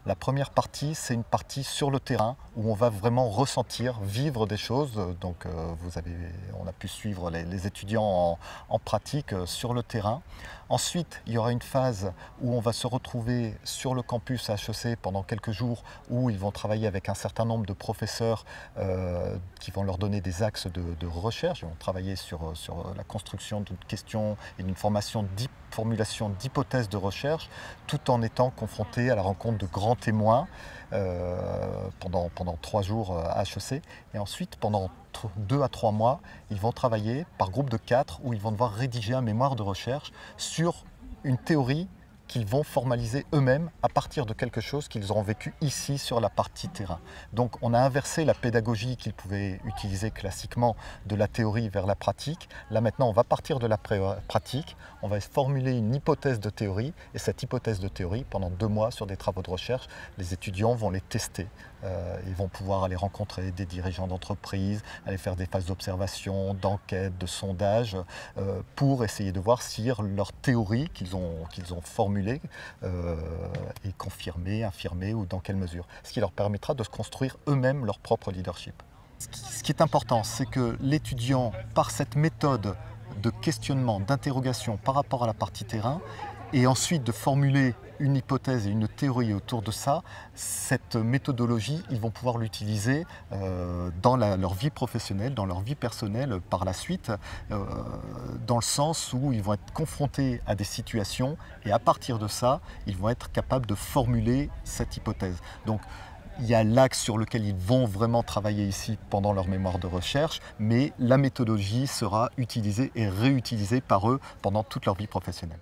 La première partie, c'est une partie sur le terrain où on va vraiment ressentir, vivre des choses. Donc on a pu suivre les étudiants en pratique sur le terrain. Ensuite, il y aura une phase où on va se retrouver sur le campus à HEC pendant quelques jours où ils vont travailler avec un certain nombre de professeurs qui vont leur donner des axes de recherche. Ils vont travailler sur la construction d'une question et d'une formulation d'hypothèses de recherche, tout en étant confrontés à la rencontre de grands témoins pendant 3 jours à HEC. Et ensuite, pendant 2 à 3 mois, ils vont travailler par groupe de 4 où ils vont devoir rédiger un mémoire de recherche sur une théorie qu'ils vont formaliser eux-mêmes à partir de quelque chose qu'ils auront vécu ici sur la partie terrain. Donc on a inversé la pédagogie qu'ils pouvaient utiliser classiquement de la théorie vers la pratique. Là maintenant on va partir de la pratique, on va formuler une hypothèse de théorie et cette hypothèse de théorie pendant 2 mois sur des travaux de recherche, les étudiants vont les tester. Ils vont pouvoir aller rencontrer des dirigeants d'entreprise, aller faire des phases d'observation, d'enquête, de sondage pour essayer de voir si leur théorie qu'ils ont formulée est confirmée, infirmée ou dans quelle mesure. Ce qui leur permettra de se construire eux-mêmes leur propre leadership. Ce qui est important, c'est que l'étudiant, par cette méthode de questionnement, d'interrogation par rapport à la partie terrain, et ensuite de formuler une hypothèse et une théorie autour de ça, cette méthodologie, ils vont pouvoir l'utiliser dans leur vie professionnelle, dans leur vie personnelle par la suite, dans le sens où ils vont être confrontés à des situations et à partir de ça, ils vont être capables de formuler cette hypothèse. Donc, il y a l'axe sur lequel ils vont vraiment travailler ici pendant leur mémoire de recherche, mais la méthodologie sera utilisée et réutilisée par eux pendant toute leur vie professionnelle.